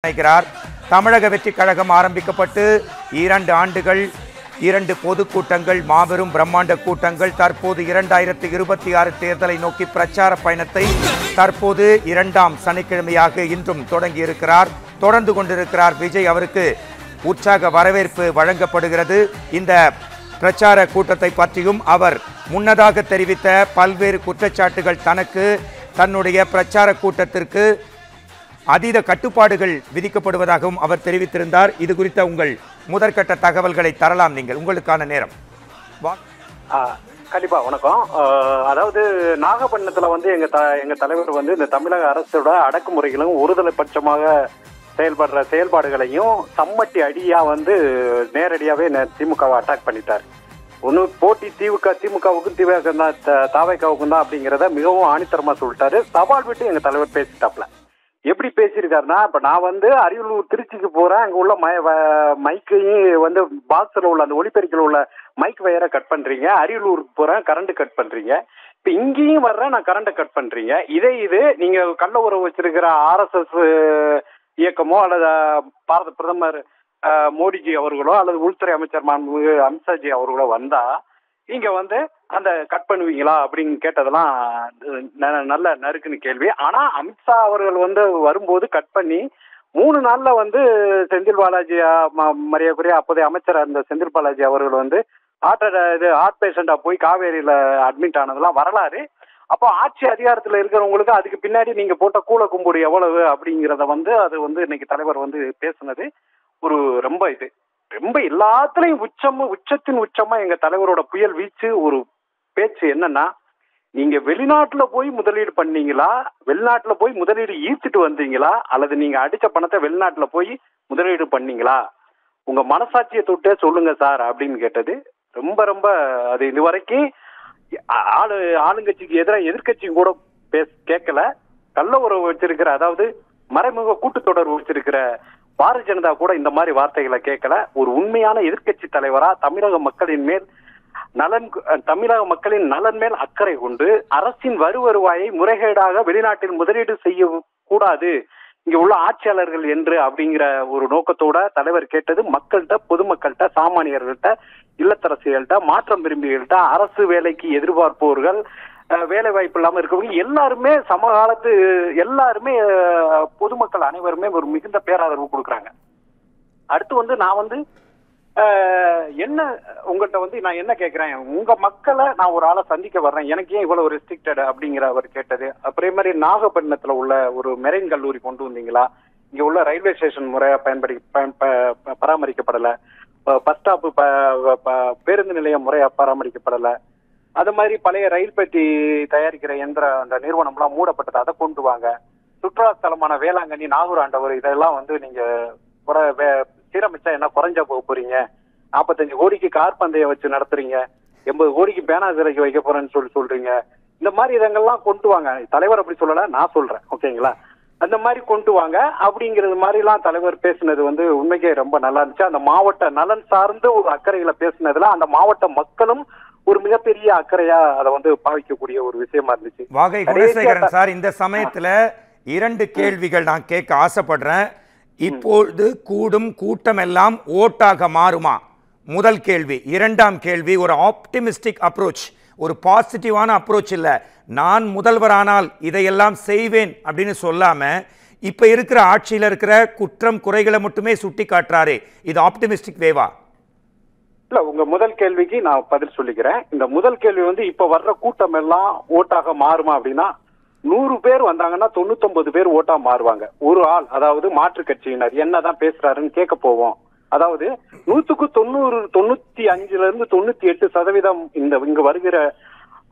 நினைக்கிறார். தமிழக வெற்றி கழகம் ஆரம்பிக்கப்பட்டு 2 ஆண்டுகள், 2 பொதுக்கூட்டங்கள், மாபெரும் பிரம்மாண்ட கூட்டங்கள். தற்போது 2026 தேர்தலை நோக்கி பிரச்சார பயணத்தை தற்போது 2ஆம் சனிக்கிழமையாக இன்றும் தொடங்கி இருக்கிறார். தொடர்ந்து கொண்டிருக்கிறார் விஜய். அவருக்கு உற்சாக வரவேற்பு வழங்கப்படுகிறது. இந்த பிரச்சார கூட்டத்தை பற்றியும் அவர் முன்னதாக தெரிவித்த பல்வேறு குற்றச்சாட்டுகள், தன்னுடைய பிரச்சார கூட்டத்திற்கு அதீத கட்டுப்பாடுகள் விதிக்கப்படுவதாகவும் அவர் தெரிவித்திருந்தார். இது குறித்த உங்கள் முதற்கட்ட தகவல்களை தரலாம். நீங்கள் உங்களுக்கான நேரம். கண்டிப்பா வணக்கம். அதாவது நாகப்பட்டினத்துல எங்க தலைவர் இந்த தமிழக அரசோட அடக்குமுறைகளும் ஒருதலை பட்சமாக செயல்படுற செயல்பாடுகளையும் சம்மட்டி அடியா நேரடியாவே திமுகவை அட்டாக் பண்ணிட்டார். ஒன்னு போட்டி திமுகவுக்கும் தாவைக்காவுக்கும் தான் அப்படிங்கிறத மிகவும் ஆணித்தரமா சொல்லிட்டாரு. சவால் விட்டு எங்க தலைவர் பேசிட்டாப்ல. எப்படி பேசியிருக்காருன்னா, இப்ப நான் அரியலூர் திருச்சிக்கு போறேன், அங்க உள்ள மைக்கையும் பாக்ஸ்ல உள்ள அந்த ஒலிபெருக்கில் உள்ள மைக் வயரை கட் பண்றீங்க. அரியலூருக்கு போறேன், கரண்ட் கட் பண்றீங்க. இப்ப இங்கேயும் வர்றேன், நான் கரண்ட கட் பண்றீங்க. இது நீங்க கள்ள உறவு வச்சிருக்கிற RSS இயக்கமோ அல்லது பாரத பிரதமர் மோடிஜி அவர்களோ அல்லது உள்துறை அமைச்சர் அமித்ஷாஜி அவர்களோ வந்தா நீங்க அந்த கட் பண்ணுவீங்களா அப்படின்னு கேட்டதெல்லாம் நல்ல நறுக்குன்னு கேள்வி. ஆனா அமித்ஷா அவர்கள் வரும்போது கட் பண்ணி 3 நாள்ல செந்தில் பாலாஜி மரியாதைக்குரிய அப்போதைய அமைச்சர் அந்த செந்தில் பாலாஜி அவர்கள் ஹார்ட் பேஷண்டா போய் காவேரியில அட்மிட் ஆனதெல்லாம் வரலாறு. அப்போ ஆட்சி அதிகாரத்துல இருக்கிறவங்களுக்கு அதுக்கு பின்னாடி நீங்க போட்ட கூல கும்புடு எவ்வளவு அப்படிங்கிறத அது இன்னைக்கு தலைவர் பேசுனது ஒரு ரொம்ப எல்லாத்துலயும் உச்சத்தின் உச்சமா எங்க தலைவரோட புயல் வீச்சு ஒரு பேச்சு என்னன்னா, நீங்க வெளிநாட்டுல போய் முதலீடு பண்ணீங்களா, வெளிநாட்டுல போய் முதலீடு ஈர்த்துட்டு வந்தீங்களா, அல்லது நீங்க அடிச்ச பணத்தை வெளிநாட்டுல போய் முதலீடு பண்ணீங்களா, உங்க மனசாட்சியை தொட்டே சொல்லுங்க சார் அப்படின்னு கேட்டது. ரொம்ப அது இதுவரைக்கும் ஆளுங்கட்சிக்கு எதிராக எதிர்கட்சியும் கூட கேட்கல. கள்ள உறவு வச்சிருக்கிற, அதாவது மறைமுக கூட்டுத்தொடர்பு வச்சிருக்கிற பாரதிய ஜனதா கூட இந்த மாதிரி வார்த்தைகளை கேட்கல. ஒரு உண்மையான எதிர்கட்சி தலைவரா தமிழக மக்களின் நலன் மேல் அக்கறை கொண்டு அரசின் வருவாயை முறைகேடாக வெளிநாட்டில் முதலீடு செய்ய கூடாது இங்க உள்ள ஆட்சியாளர்கள் என்று அப்படிங்கிற ஒரு நோக்கத்தோட தலைவர் கேட்டது மக்கள்கிட்ட, பொதுமக்கள்கிட்ட, சாமானியர்கள்ட்ட, இல்லத்தரசிகள்கிட்ட, மாற்றம் விரும்பிகள்கிட்ட, அரசு வேலைக்கு எதிர்பார்ப்பவர்கள், வேலை வாய்ப்பு இல்லாம இருக்கவங்க எல்லாருமே சமகாலத்து எல்லாருமே பொதுமக்கள் அனைவருமே ஒரு மிகுந்த பேராதரவு கொடுக்குறாங்க. அடுத்து நான் என்ன உங்கள்கிட்ட நான் என்ன கேட்கிறேன், உங்க மக்களை நான் ஒரு ஆளை சந்திக்க வர்றேன், எனக்கு ஏன் இவ்வளவு ரெஸ்ட்ரிக்டட் அப்படிங்கிற அவர் கேட்டது. அதே மாதிரி நாகப்பட்டினத்துல உள்ள ஒரு மெரைன் கல்லூரி கொண்டு வந்தீங்களா, இங்க உள்ள ரயில்வே ஸ்டேஷன் முறையா பராமரிக்கப்படல, பஸ் ஸ்டாப் பேருந்து நிலையம் முறையா பராமரிக்கப்படல, அது மாதிரி பழைய ரயில் பெட்டி தயாரிக்கிற அந்த நிறுவனம்லாம் மூடப்பட்டது, அதை கொண்டு வாங்க. சுற்றுலா ஸ்தலமான வேளாங்கண்ணி, நாகூர் ஆண்டவர் இதெல்லாம் நீங்க சீரமைச்சா என்ன குறைஞ்சா போக போறீங்க, 45 கோடிக்கு கார் பந்தயம் வச்சு நடத்துறீங்க, 80 கோடிக்கு பேனா சிறைக்கு வைக்க போறேன்னு சொல்றீங்க. இந்த மாதிரி இதங்கள்லாம் கொண்டு வாங்க. தலைவர் அப்படி சொல்லல, நான் சொல்றேன், ஓகேங்களா? அந்த மாதிரி கொண்டு வாங்க அப்படிங்கிறது மாதிரிலாம் தலைவர் பேசினது உண்மைக்கே ரொம்ப நல்லா இருந்துச்சு. அந்த மாவட்ட நலன் சார்ந்து ஒரு அக்கறைகளை பேசினதுல அந்த மாவட்ட மக்களும் ஒரு மிகப்பெரிய அக்கறையா அதை பாவிக்கக்கூடிய ஒரு விஷயமா இருந்துச்சு. வாகை குணசேகரன் சார், இந்த சமயத்துல 2 கேள்விகள் நான் கேட்க ஆசைப்படுறேன். இப்பொழுது கூடும் கூட்டம் எல்லாம் ஓட்டாக மாறுமா? முதல் கேள்வி. 2ஆம் கேள்வி, ஒரு ஆப்டிமிஸ்டிக் அப்ரோச், ஒரு பாசிட்டிவான அப்ரோச் இல்ல, நான் முதல்வரானால் இதையெல்லாம் செய்வேன் அப்படின்னு சொல்லாம இப்ப இருக்கிற ஆட்சியில இருக்கிற குற்றம் குறைகளை மட்டுமே சுட்டி காட்டுறாரே, இது ஆப்டிமிஸ்டிக் வேவா? இல்ல, உங்க முதல் கேள்விக்கு நான் பதில் சொல்லிக்கிறேன். இந்த முதல் கேள்வி இப்ப வர்ற கூட்டம் எல்லாம் ஓட்டாக மாறுமா அப்படின்னா, 100 பேர் வந்தாங்கன்னா 99 பேர் ஓட்டா மாறுவாங்க. ஒரு ஆள், அதாவது மாற்று கட்சியினர் என்னதான் பேசுறாருன்னு கேட்க போவோம். அதாவது 100க்கு 90, 95% 98% இங்க வருகிற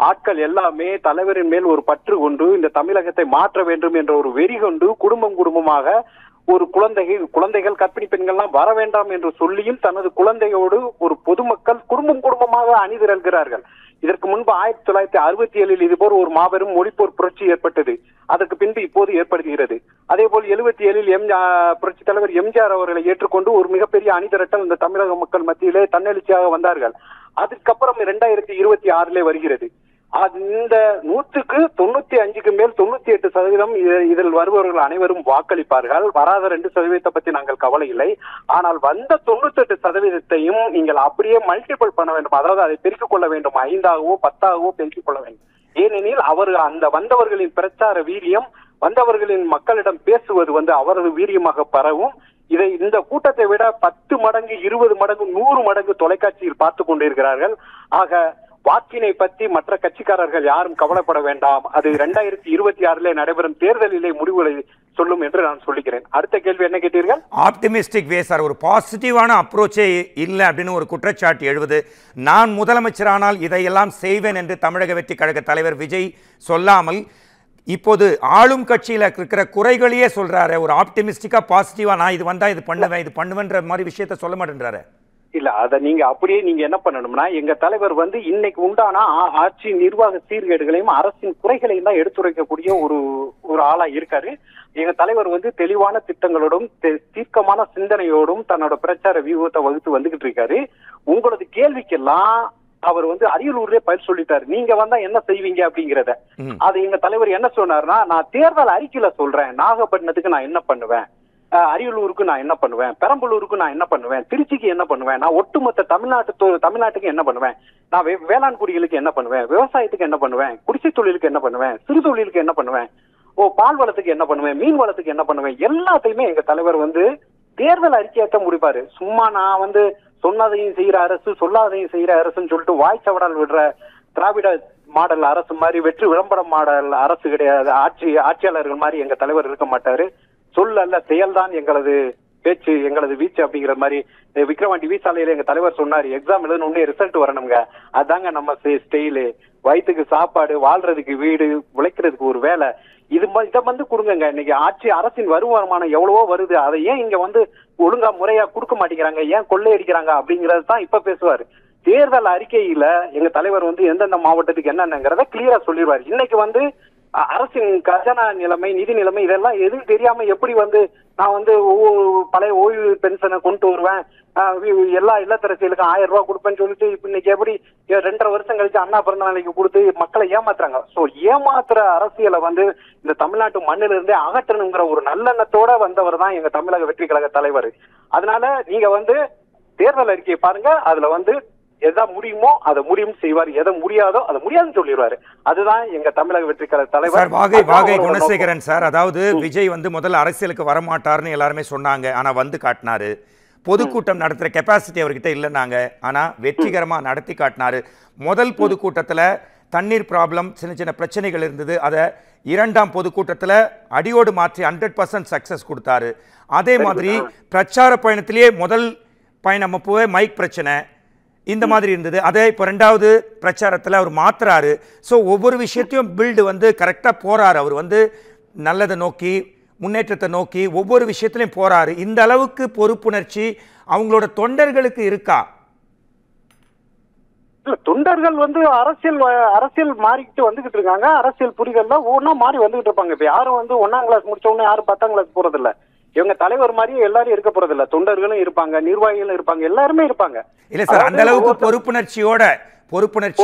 ஆட்கள் எல்லாமே தலைவரின் மேல் ஒரு பற்று கொண்டு இந்த தமிழகத்தை மாற்ற வேண்டும் என்ற ஒரு வெறி கொண்டு குடும்பமாக ஒரு குழந்தைகள் கர்ப்பிணி பெண்கள்லாம் வர வேண்டாம் என்று சொல்லியும் தனது குழந்தையோடு ஒரு பொதுமக்கள் குடும்பமாக அணிதிரள்கிறார்கள். இதற்கு முன்பு 1967 இதுபோல் ஒரு மாபெரும் மொழிப்போர் புரட்சி ஏற்பட்டது. அதற்கு பின்பு இப்போது ஏற்படுகிறது. அதே போல் 77 புரட்சி தலைவர் எம்ஜிஆர் அவர்களை ஏற்றுக்கொண்டு ஒரு மிகப்பெரிய அணிதிரட்டல் இந்த தமிழக மக்கள் மத்தியிலே தன்னெழுச்சியாக வந்தார்கள். அதுக்கப்புறம் 2026 வருகிறது. இந்த 100க்கு 95க்கு மேல் 98% இதில் வருபவர்கள் அனைவரும் வாக்களிப்பார்கள். வராத 2% பத்தி நாங்கள் கவலை இல்லை. ஆனால் வந்த 98%த்தையும் நீங்கள் அப்படியே மல்டிபிள் பண்ண வேண்டும். அதாவது அதை பெருக்கிக் கொள்ள வேண்டும். 5ஆகவோ 10ஆகவோ பெருக்கிக் கொள்ள வேண்டும். ஏனெனில் அந்த வந்தவர்களின் பிரச்சார வீரியம், வந்தவர்களின் மக்களிடம் பேசுவது அவரது வீரியமாக பரவும். இந்த கூட்டத்தை விட 10 மடங்கு 20 மடங்கு 100 மடங்கு தொலைக்காட்சியில் பார்த்து கொண்டிருக்கிறார்கள். ஆக வாக்கினை பற்றி மற்ற கட்சிக்காரர்கள் யாரும் கவலைப்பட வேண்டாம். அது 2026 நடைபெறும் தேர்தலிலே முடிவுகளை சொல்லும் என்று நான் சொல்லிக்கிறேன். அடுத்த கேள்வி என்ன கேட்டீர்கள்? ஆப்டிமிஸ்டிக் வே சார், ஒரு பாசிட்டிவான அப்ரோச்சே இல்லை அப்படின்னு ஒரு குற்றச்சாட்டு எழுவது. நான் முதலமைச்சரானால் இதையெல்லாம் செய்வேன் என்று தமிழக வெற்றி கழக தலைவர் விஜய் சொல்லாமல் இப்போது ஆளும் கட்சியில் இருக்கிற குறைகளையே சொல்றாரு. ஒரு ஆப்டிமிஸ்டிக்கா பாசிட்டிவா நான் இது வந்தா இது பண்ணுவேன்ற மாதிரி விஷயத்த சொல்ல மாட்டேன்றாரு. இல்ல, அத நீங்க அப்படியே நீங்க என்ன பண்ணணும்னா, எங்க தலைவர் இன்னைக்கு உண்டான ஆட்சி நிர்வாக சீர்கேடுகளையும் அரசின் குறைகளையும் தான் எடுத்துரைக்கக்கூடிய ஒரு ஆளா இருக்காரு. எங்க தலைவர் தெளிவான திட்டங்களோடும் தீர்க்கமான சிந்தனையோடும் தன்னோட பிரச்சார வியூகத்தை வகுத்து வந்துகிட்டு இருக்காரு. உங்களது கேள்விக்கெல்லாம் அவர் அரியலூர்லயே பதில் சொல்லிட்டாரு. நீங்க வந்தா என்ன செய்வீங்க அப்படிங்கறத. அது எங்க தலைவர் என்ன சொன்னாருன்னா, நான் தேர்தல் அறிக்கையில சொல்றேன், நாகப்பட்டினத்துக்கு நான் என்ன பண்ணுவேன், அரியலூருக்கு நான் என்ன பண்ணுவேன், பெரம்பலூருக்கு நான் என்ன பண்ணுவேன், திருச்சிக்கு என்ன பண்ணுவேன், நான் ஒட்டுமொத்த தமிழ்நாட்டுக்கு என்ன பண்ணுவேன், நான் வேளாண் குடிகளுக்கு என்ன பண்ணுவேன், விவசாயத்துக்கு என்ன பண்ணுவேன், குடிசை தொழிலுக்கு என்ன பண்ணுவேன், சிறு தொழிலுக்கு என்ன பண்ணுவேன், பால் வளத்துக்கு என்ன பண்ணுவேன், மீன் வளத்துக்கு என்ன பண்ணுவேன், எல்லாத்தையுமே எங்க தலைவர் தேர்தல் அறிக்கையாத்தான் முடிப்பாரு. சும்மா நான் சொன்னதையும் செய்யற அரசு, சொல்லாதையும் செய்யற அரசுன்னு சொல்லிட்டு வாய்ச்சவடால் விடுற திராவிட மாடல் அரசு மாதிரி வெற்றி விளம்பர மாடல் அரசு கிடையாது. ஆட்சியாளர்கள் மாதிரி எங்க தலைவர் இருக்க மாட்டாரு. சொல்லல்ல செயல்தான் எங்களது பேச்சு, எங்களது வீச்சு அப்படிங்கிற மாதிரி விக்ரவாண்டி வீசாலையில எங்க தலைவர் சொன்னாரு, எக்ஸாம் எழுதணும்னே ரிசல்ட் வரணுங்க, அதாங்க நம்ம ஸ்டைலு, வயிற்றுக்கு சாப்பாடு, வாழ்றதுக்கு வீடு, உழைக்கிறதுக்கு ஒரு வேலை, இதை கொடுங்க. இன்னைக்கு அரசின் வருமானம் எவ்வளவோ வருது, அதை ஏன் இங்க ஒழுங்கா முறையா கொடுக்க மாட்டேங்கிறாங்க, ஏன் கொள்ளையடிக்கிறாங்க அப்படிங்கறது தான் இப்ப பேசுவாரு. தேர்தல் அறிக்கையில எங்க தலைவர் எந்தெந்த மாவட்டத்துக்கு என்னங்கிறத கிளியரா சொல்லிடுவாரு. இன்னைக்கு அரசின் கஜானா நிலைமை, நிதி நிலைமை இதெல்லாம் எதுவும் தெரியாம எப்படி நான் பழைய ஓய்வு பென்ஷனை கொண்டு வருவேன், எல்லா இல்லத்தரசிகளுக்கும் 1000 ரூபாய் கொடுப்பேன்னு சொல்லிட்டு இப்ப இன்னைக்கு எப்படி 2.5 வருஷம் கழிச்சு அண்ணா பிறந்த நாளைக்கு கொடுத்து மக்களை ஏமாத்துறாங்க. சோ ஏமாத்துற அரசியலை இந்த தமிழ்நாட்டு மண்ணில இருந்தே அகற்றணுங்கிற ஒரு நல்லெண்ணத்தோட வந்தவர் தான் எங்க தமிழக வெற்றி கழக தலைவர். அதனால நீங்க தேர்தல் அறிக்கையை பாருங்க, அதுல எதா முடியுமோ அதை முடியும் செய்வார், எதை முடியாதோ அதை முடியாதுன்னு சொல்லிடுவாரு. அதுதான் எங்க தமிழக வெற்றி கழக தலைவர். வாகை குணசேகரன் சார், அதாவது விஜய் முதல்ல அரசியலுக்கு வரமாட்டார்னு எல்லாருமே சொன்னாங்க, ஆனா காட்டினாரு. பொதுக்கூட்டம் நடத்துற கெப்பாசிட்டி அவர்கிட்ட இல்லைன்னாங்க, ஆனா வெற்றிகரமா நடத்தி காட்டினாரு. முதல் பொதுக்கூட்டத்துல தண்ணீர் ப்ராப்ளம், சின்ன சின்ன பிரச்சனைகள் இருந்தது, அதை 2ஆம் பொதுக்கூட்டத்தில் அடியோடு மாற்றி 100% சக்சஸ் கொடுத்தாரு. அதே மாதிரி பிரச்சார பயணத்திலேயே முதல் பயணம் அப்போவே மைக் பிரச்சனை இந்த மாதிரி இருந்தது, அதே இப்போ 2வது பிரச்சாரத்தில் அவர் மாத்துறாரு. ஸோ ஒவ்வொரு விஷயத்தையும் பில்டு கரெக்டாக போறாரு. அவர் நல்லதை நோக்கி, முன்னேற்றத்தை நோக்கி ஒவ்வொரு விஷயத்திலையும் போறாரு. இந்த அளவுக்கு பொறுப்புணர்ச்சி அவங்களோட தொண்டர்களுக்கு இருக்கா? தொண்டர்கள் அரசியல் மாறிக்கிட்டு வந்துகிட்டு இருக்காங்க. அரசியல் புரிதல் ஒவ்வொன்னா மாறி வந்துகிட்டு இருப்பாங்க. இப்ப யாரும் 1ஆம் கிளாஸ் முடிச்ச உடனே யாரும் 10ஆம் கிளாஸ் போறது இல்ல. இவங்க தலைவர் மாதிரியே எல்லாரும் இருக்க போறது இல்ல. தொண்டர்களும் இருப்பாங்க, நிர்வாகிகளும் இருப்பாங்க, எல்லாருமே இருப்பாங்க. இல்ல சார், அந்த அளவுக்கு பொறுப்புணர்ச்சியோட பொறுப்புணர்ச்சி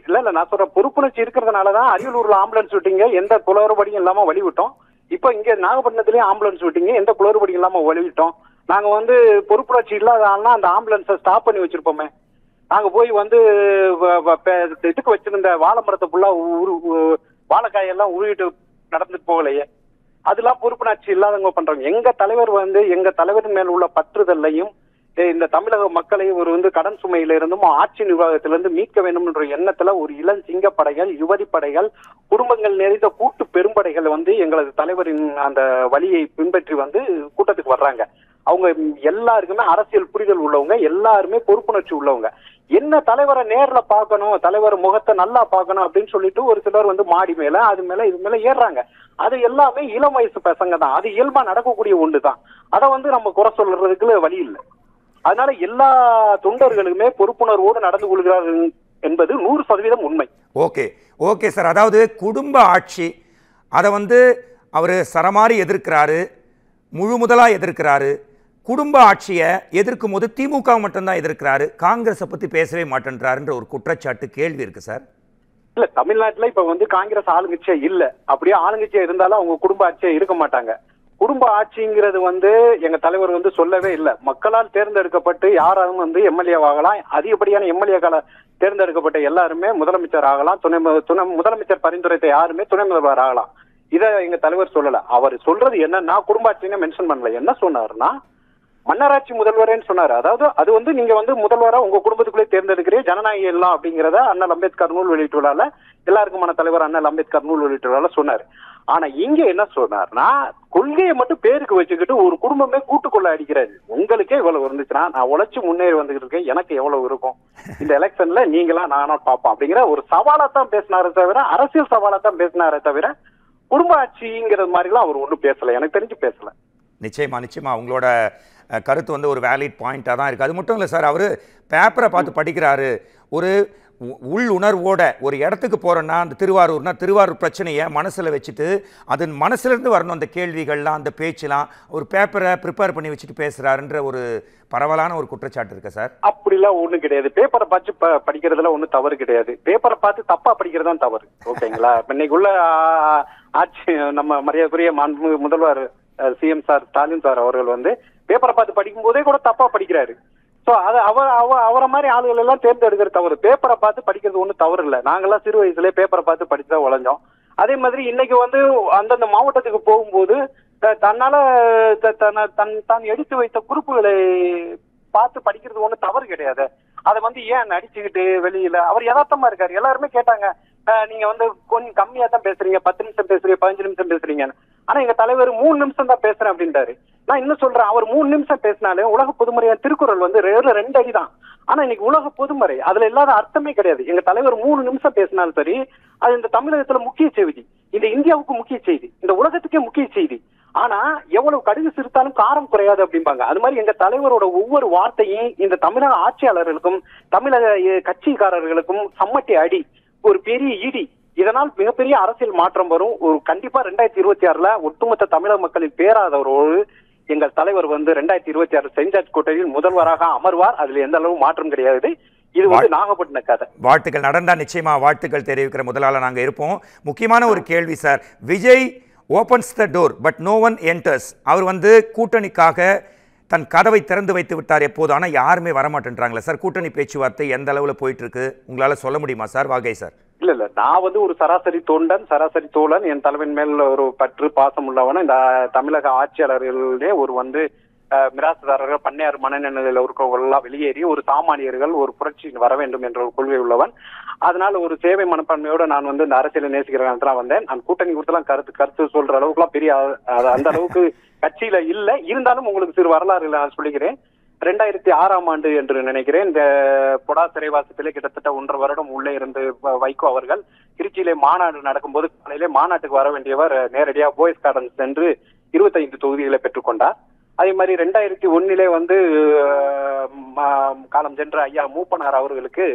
இல்ல நான் சொல்றேன். பொறுப்புணர்ச்சி இருக்கிறதுனாலதான் அரியலூர்ல ஆம்புலன்ஸ் விட்டீங்க, எந்த குளறுபடியும் இல்லாம வழி விட்டோம். இப்ப இங்க நாகப்பட்டினத்திலயும் ஆம்புலன்ஸ் விட்டீங்க, எந்த குளறுபடியும் இல்லாம வழி விட்டோம். நாங்க பொறுப்புணர்ச்சி இல்லாதனால அந்த ஆம்புலன்ஸை ஸ்டாப் பண்ணி வச்சிருப்போமே. நாங்க போய் இதுக்கு வச்சிருந்த வாழை மரத்தை ஃபுல்லா வாழைக்காயெல்லாம் உருவிட்டு நடந்துட்டு போகலையே. அதெல்லாம் பொறுப்புணர்ச்சி இல்லாதவங்க பண்றாங்க. எங்க தலைவர் எங்க தலைவரின் மேல் உள்ள பற்றுதல்லையும் இந்த தமிழக மக்களை கடன் சுமையில இருந்தும் ஆட்சி நிர்வாகத்திலிருந்து மீட்க வேண்டும் என்ற எண்ணத்துல ஒரு இளஞ்சிங்க படைகள், யுவதி படைகள், குடும்பங்கள் நிறைந்த கூட்டு பெரும்படைகள் எங்களது தலைவரின் அந்த வழியை பின்பற்றி கூட்டத்துக்கு வர்றாங்க. அவங்க எல்லாருக்குமே அரசியல் புரிதல் உள்ளவங்க, எல்லாருமே பொறுப்புணர்ச்சி உள்ளவங்க. என்ன தலைவரை நேர்ல பார்க்கணும், தலைவர் முகத்தை நல்லா பார்க்கணும் அப்படின்னு சொல்லிட்டு ஒரு சிலர் மாடி மேல அது மேல இது மேல ஏறுறாங்க. அது எல்லாமே இளம் வயசு பசங்க தான். அது இயல்பா நடக்கக்கூடிய ஒண்ணுதான். அதை நம்ம குறை சொல்றதுக்கு வழி இல்லை. அதனால எல்லா தொண்டர்களுமே பொறுப்புணர்வோடு நடந்து கொள்கிறார்கள் என்பது 100% உண்மை. ஓகே சார், அதாவது குடும்ப ஆட்சி அதை அவரு சரமாரி எதிர்க்கிறாரு, முழு முதலா எதிர்க்கிறாரு. குடும்ப ஆட்சியை எதிர்க்கும் போது திமுக மட்டும்தான் எதிர்க்கிறாரு, காங்கிரஸை பத்தி பேசவே மாட்டேன்றாருன்ற ஒரு குற்றச்சாட்டு கேள்வி இருக்கு சார். இல்ல, தமிழ்நாட்டுல இப்ப வந்து காங்கிரஸ் ஆளுங்கட்சியா இல்ல. அப்படியே ஆளுங்கட்சியா இருந்தாலும் அவங்க குடும்ப ஆட்சியா இருக்க மாட்டாங்க. குடும்ப ஆட்சிங்கிறது வந்து எங்க தலைவர் வந்து சொல்லவே இல்லை. மக்களால் தேர்ந்தெடுக்கப்பட்டு யாரும் வந்து எம்எல்ஏ ஆகலாம். அதிகப்படியான எம்எல்ஏக்களை தேர்ந்தெடுக்கப்பட்ட எல்லாருமே முதலமைச்சர் ஆகலாம். துணை முதலமைச்சர் பரிந்துரைத்த யாருமே துணை முதல்வர் ஆகலாம். இதை எங்க தலைவர் சொல்லல. அவர் சொல்றது என்னன்னா குடும்ப ஆட்சின்னு மென்ஷன் பண்ணல. என்ன சொன்னாருன்னா மன்னராட்சி முதல்வரேன்னு சொன்னாரு. அதாவது அது வந்து நீங்க வந்து முதல்வரா உங்க குடும்பத்துக்குள்ளே தேர்ந்தெடுக்கிறே ஜனநாயகம் எல்லாம் அப்படிங்கிறத அண்ணல் அம்பேத்கர் நூல் வெளியிட்டுள்ளால எல்லாருக்குமான தலைவர் அண்ணல் அம்பேத்கர் நூல் வெளியிட்டுள்ளால சொன்னாரு. ஆனா இங்க என்ன சொன்னார்னா கொள்கையை மட்டும் பேருக்கு வச்சுக்கிட்டு ஒரு குடும்பமே கூட்டுக்கொள்ள அடிக்கிறாரு. உங்களுக்கே இவ்வளவு இருந்துச்சுன்னா நான் உழைச்சு முன்னேறி வந்துகிட்டு இருக்கேன், எனக்கு எவ்வளவு இருக்கும், இந்த எலெக்ஷன்ல நீங்களா நானா பார்ப்போம் அப்படிங்கிற ஒரு சவாலா தான் பேசினாரே தவிர, அரசியல் சவாலா தான் பேசினாரே தவிர குடும்ப ஆட்சிங்கிறது மாதிரிலாம் அவர் ஒன்றும் பேசல, எனக்கு தெரிஞ்சு பேசல. நிச்சயமா உங்களோட கருத்து வந்து ஒரு வேலிட் பாயிண்டாக தான் இருக்குது. அது மட்டும் இல்லை சார், அவர் பேப்பரை பார்த்து படிக்கிறாரு. ஒரு உள் உணர்வோட ஒரு இடத்துக்கு போகிறோன்னா அந்த திருவாரூர் பிரச்சனையை மனசில் வச்சுட்டு அதன் மனசுலேருந்து வரணும் அந்த கேள்விகள்லாம், அந்த பேச்செலாம் ஒரு பேப்பரை ப்ரிப்பேர் பண்ணி வச்சுட்டு பேசுகிறாருன்ற ஒரு பரவலான ஒரு குற்றச்சாட்டு இருக்கு சார். அப்படிலாம் ஒன்றும் கிடையாது. பேப்பரை பார்த்து படிக்கிறதுல ஒன்றும் தவறு கிடையாது. பேப்பரை பார்த்து தப்பா படிக்கிறது தான் தவறு. ஓகேங்களா? இன்னைக்குள்ள ஆட்சி நம்ம மரியாதைக்குரிய மாண்புமிகு முதல்வர் சிஎம் சார் ஸ்டாலின் சார் அவர்கள் வந்து பேப்பரை பார்த்து படிக்கும் போதே கூட தப்பா படிக்கிறாரு. சோ அது அவரை மாதிரி ஆளுகள் எல்லாம் தேர்ந்தெடுக்கிற தவறு. பேப்பரை பார்த்து படிக்கிறது ஒன்றும் தவறு இல்லை. நாங்கெல்லாம் சிறு வயசுல பேப்பரை பார்த்து படிச்சுதான் உழைஞ்சோம். அதே மாதிரி இன்னைக்கு வந்து அந்தந்த மாவட்டத்துக்கு போகும்போது தன்னால தான் எடுத்து வைத்த குறிப்புகளை பார்த்து படிக்கிறது ஒன்றும் தவறு கிடையாது. அதை வந்து ஏன் நடிச்சுக்கிட்டு வெளியில அவர் யதார்த்தமா இருக்காரு. எல்லாருமே கேட்டாங்க, நீங்க வந்து கொஞ்சம் கம்மியா தான் பேசுறீங்க, 10 நிமிஷம் பேசுறீங்க, 15 நிமிஷம் பேசுறீங்க. ஆனா எங்க தலைவர் 3 நிமிஷம் தான் பேசுறேன் அப்படின்ட்டாரு. நான் இன்னும் சொல்றேன், அவர் 3 நிமிஷம் பேசினாலே உலக பொதுமறையான திருக்குறள் வந்து 2 அடி தான். ஆனா இன்னைக்கு உலக பொதுமறை அதுல இல்லாத அர்த்தமே கிடையாது. எங்க தலைவர் 3 நிமிஷம் பேசினாலும் சரி, அது இந்த தமிழகத்துல முக்கிய செய்தி, இந்த இந்தியாவுக்கு முக்கிய செய்தி, இந்த உலகத்துக்கே முக்கிய செய்தி. ஆனா எவ்வளவு கடுகு சிரித்தாலும் காரம் குறையாது அப்படிம்பாங்க. அது மாதிரி எங்க தலைவரோட ஒவ்வொரு வார்த்தையும் இந்த தமிழக ஆட்சியாளர்களுக்கும் தமிழக கட்சிக்காரர்களுக்கும் சம்மட்டி அடி, ஒரு பெரிய இடி. இதனால் மிகப்பெரிய அரசியல் மாற்றம் வரும். ஒரு கண்டிப்பா 2026 ஒட்டுமொத்த தமிழக மக்களின் பேராதவரோடு எங்கள் தலைவர் வந்து 2026 செயின்ட் ஜார்ஜ் கோட்டையில் முதல்வராக அமர்வார். அதுல எந்த அளவு மாற்றம் கிடையாது. இது வந்து நாகப்பட்டின கதை. வாழ்த்துக்கள். நடந்தா நிச்சயமா வாழ்த்துக்கள் தெரிவிக்கிற முதலாள நாங்க இருப்போம். முக்கியமான ஒரு கேள்வி sir, Vijay opens the door but no one enters. அவர் வந்து கூட்டணிக்காக தன் கதவை திறந்து வைத்து விட்டார் எப்போது, ஆனால் யாருமே வரமாட்டேன்றாங்களே சார். கூட்டணி பேச்சுவார்த்தை எந்த அளவில் போயிட்டு இருக்கு உங்களால சொல்ல முடியுமா சார்? வாகை சார். இல்ல நான் வந்து ஒரு சராசரி தொண்டன், சராசரி தோழன். என் தலைவன் மேல் ஒரு பற்று பாசம் உள்ளவன. இந்த தமிழக ஆட்சியாளர்களே ஒரு வந்து மிராசுதாரர்கள் பண்ணையார் மனநிலையில் இருக்கிறவர்களெல்லாம் வெளியேறி ஒரு சாமானியர்கள் ஒரு புரட்சி வர வேண்டும் என்ற ஒரு கொள்கை உள்ளவன். அதனால ஒரு சேவை மனப்பான்மையோட நான் வந்து இந்த அரசியலை நேசிக்கிற காலத்துல வந்தேன். நான் கூட்டணி கொடுத்தலாம் கருத்து சொல்ற அளவுக்கு எல்லாம் பெரிய அந்த அளவுக்கு கட்சியில இல்ல. இருந்தாலும் உங்களுக்கு சிறு வரலாறு நான் சொல்லிக்கிறேன். 2006 என்று நினைக்கிறேன், இந்த பொடா சிறைவாசத்திலே கிட்டத்தட்ட 1.5 வருடம் உள்ளே இருந்து வைகோ அவர்கள் திருச்சியிலே மாநாடு நடக்கும்போது காலையிலே மாநாட்டுக்கு வர வேண்டியவர் நேரடியா போயஸ் கார்டன் சென்று 25 தொகுதிகளை பெற்றுக்கொண்டார். அதே மாதிரி 2001 வந்து காலம் சென்ற ஐயா மூப்பனார் அவர்களுக்கு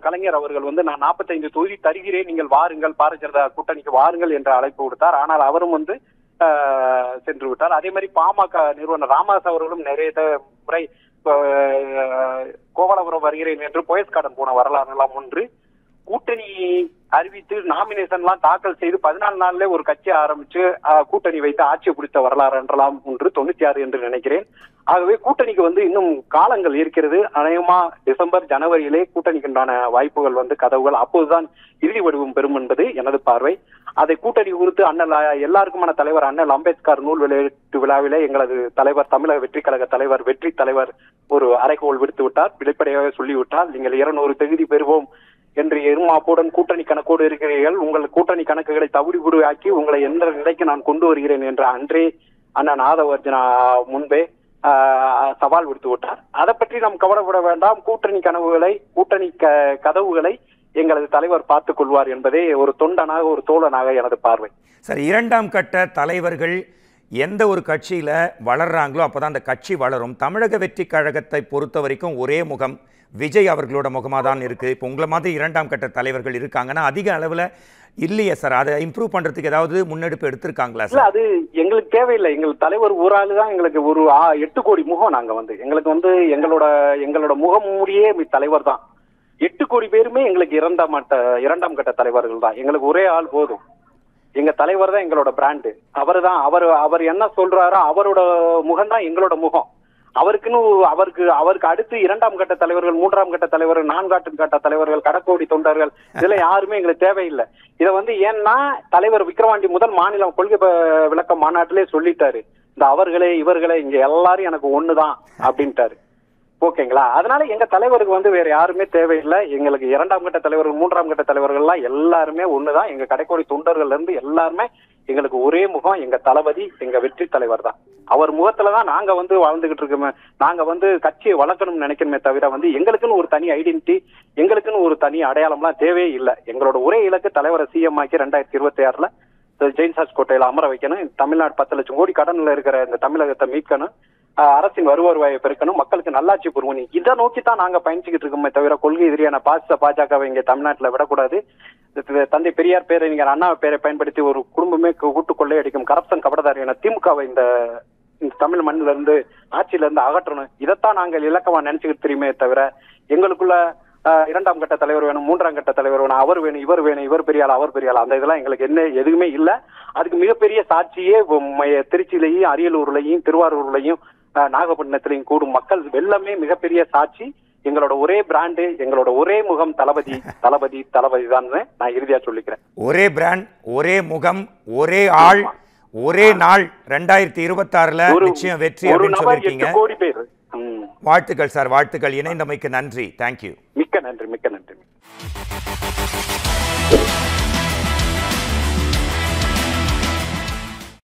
கலைஞர் அவர்கள் வந்து நான் 45 தொகுதி தருகிறேன், நீங்கள் வாருங்கள், பாரதிய ஜனதா கூட்டணிக்கு வாருங்கள் என்ற அழைப்பு விடுத்தார். ஆனால் அவரும் வந்து சென்று விட்டார். அதே மாதிரி பாமக நிறுவனர் ராமதாஸ் அவர்களும் நிறைய முறை கோவலபுரம் வருகிறேன் என்று போயஸ் கார்டன் போன வரலாறு எல்லாம் ஒன்று. கூட்டணி அறிவித்து நாமினேஷன் எல்லாம் தாக்கல் செய்து 14 நாள்ல ஒரு கட்சி ஆரம்பிச்சு கூட்டணி வைத்து ஆட்சியை பிடித்த வரலாறு என்றெல்லாம் ஒன்று 96 என்று நினைக்கிறேன். ஆகவே கூட்டணிக்கு வந்து இன்னும் காலங்கள் இருக்கிறது. அநேகமா டிசம்பர் ஜனவரியிலே கூட்டணிக்குண்டான வாய்ப்புகள் வந்து கதவுகள் அப்போதுதான் இறுதி வடிவம் பெறும் என்பது எனது பார்வை. அதை கூட்டணி குறித்து அண்ணல் எல்லாருக்குமான தலைவர் அண்ணல் அம்பேத்கர் நூல் வெளியீட்டு விழாவிலே எங்களது தலைவர் தமிழக வெற்றி கழக தலைவர் வெற்றி தலைவர் ஒரு அறைகோள் விடுத்து விட்டார். வெளிப்படையாக சொல்லிவிட்டால், நீங்கள் 200 தொகுதி பெறுவோம் என்று எருமாப்புடன் கூட்டணி கணக்கோடு இருக்கிறீர்கள், உங்கள் கூட்டணி கணக்குகளை தவிடுபுடு ஆக்கி உங்களை எந்த நிலைக்கு நான் கொண்டு வருகிறேன் என்ற அன்றே அண்ணன் ஆதவர்ஜனா முன்பே சவால் விடுத்து விட்டார். அதை பற்றி நாம் கவலைப்பட வேண்டாம். கூட்டணி கனவுகளை கூட்டணி கதவுகளை எங்களது தலைவர் பார்த்துக் கொள்வார் என்பதே ஒரு தொண்டனாக ஒரு தோழனாக எனது பார்வை. சார், 2ஆம் கட்ட தலைவர்கள் எந்த ஒரு கட்சியில வளர்றாங்களோ அப்பதான் அந்த கட்சி வளரும். தமிழக வெற்றி கழகத்தை பொறுத்த வரைக்கும் ஒரே முகம் விஜய் அவர்களோட முகமாக தான் இருக்கு. இப்போ உங்களை மாதிரி 2ஆம் கட்ட தலைவர்கள் இருக்காங்கன்னா அதிக அளவில் இல்லையே சார், அதை இம்ப்ரூவ் பண்றதுக்கு ஏதாவது முன்னெடுப்பு எடுத்திருக்காங்களா இல்ல? சார்? அது எங்களுக்கு தேவையில்லை. எங்களுக்கு தலைவர் ஒரு ஆளு தான் எங்களுக்கு ஒரு 8 கோடி முகம். நாங்க வந்து எங்களுக்கு வந்து எங்களோட முகமூடியே தலைவர் தான். 8 கோடி பேருமே எங்களுக்கு இரண்டாம் கட்ட தலைவர்கள் தான். எங்களுக்கு ஒரே ஆள் போதும். எங்க தலைவர் தான் எங்களோட பிராண்டு. அவர் என்ன சொல்றாரோ அவரோட முகம் தான் எங்களோட முகம். அவருக்கு அடுத்து 2ஆம் கட்ட தலைவர்கள், 3ஆம் கட்ட தலைவர்கள், 4ஆம் கட்ட தலைவர்கள், கடக்கோடி தொண்டர்கள் இதெல்லாம் யாருமே எங்களுக்கு தேவையில்லை. இதை வந்து ஏன்னா தலைவர் விக்கிரவாண்டி முதல் மாநில கொள்கை விளக்க மாநாட்டிலே சொல்லிட்டாரு, இந்த அவர்களே இவர்களே இங்க எல்லாரும் எனக்கு ஒண்ணுதான் அப்படின்ட்டாரு. ஓகேங்களா? அதனால எங்க தலைவருக்கு வந்து வேற யாருமே தேவையில்லை. எங்களுக்கு 2ஆம் கட்ட தலைவர்கள், 3ஆம் கட்ட தலைவர்கள்லாம் எல்லாருமே ஒண்ணுதான். எங்க கடைக்கோடி தொண்டர்கள்ல இருந்து எல்லாருமே எங்களுக்கு ஒரே முகம், எங்க தளபதி, எங்க வெற்றி தலைவர் தான். அவர் முகத்துலதான் நாங்க வந்து வாழ்ந்துகிட்டு இருக்கோமே. நாங்க வந்து கட்சியை வளர்க்கணும்னு நினைக்கணுமே தவிர வந்து எங்களுக்குன்னு ஒரு தனி ஐடென்டிட்டி, எங்களுக்குன்னு ஒரு தனி அடையாளம்லாம் தேவையே இல்லை. எங்களோட ஒரே இலக்கு தலைவரை சிஎம் ஆக்கி 2026 ஜெயின்சாஸ் கோட்டையில அமர வைக்கணும். தமிழ்நாடு 10 லட்சம் கோடி கடன்ல இருக்கிற இந்த தமிழகத்தை மீட்கணும். அரசின் வருவாயை பெருக்கணும். மக்களுக்கு நல்லாட்சி புரிவணும். இதை நோக்கித்தான் நாங்க பயணிச்சுக்கிட்டு இருக்கோமே தவிர கொள்கை எதிரியான பாஜகவை இங்க தமிழ்நாட்டுல விடக்கூடாது. தந்தை பெரியார் பேரறிஞர் அண்ணா பேரை பயன்படுத்தி ஒரு குடும்பமே கூட்டு கொள்ளையடிக்கும் கரப்ஷன் கபடதாரியான திமுகவை இந்த தமிழ் மண்ணில இருந்து ஆட்சியில இருந்து அகற்றணும். இதைத்தான் நாங்கள் இலக்கமா நினைச்சுக்கிட்டு தெரியுமே தவிர எங்களுக்குள்ள 2ஆம் கட்ட தலைவர் வேணும், 3ஆம் கட்ட தலைவர் வேணும், அவர் வேணும், இவர் வேணும், இவர் பெரியாள், அவர் பெரியாள், அந்த இதெல்லாம் எங்களுக்கு எதுவுமே இல்லை. அதுக்கு மிகப்பெரிய சாட்சியே திருச்சியிலையும், அரியலூர்லையும், திருவாரூர்லையும், நாகப்பட்டினத்திலையும் கூடும் மக்கள் வெள்ளமே மிகப்பெரிய சாட்சி. எங்களோட ஒரே பிராண்டு, எங்களோட ஒரே முகம் தளபதி, தளபதி, தளபதி தான் நான் இறுதியா சொல்லிக்கிறேன். ஒரே பிராண்ட், ஒரே முகம், ஒரே ஆள், ஒரே நாள். 2026 நிச்சயம் வெற்றி அப்படின்னு சொல்லிருக்கீங்க. 8 கோடி பேர். வாழ்த்துக்கள் சார், வாழ்த்துக்கள். இணைந்தமைக்கு நன்றி. தேங்க்யூ. மிக்க நன்றி, மிக்க நன்றி.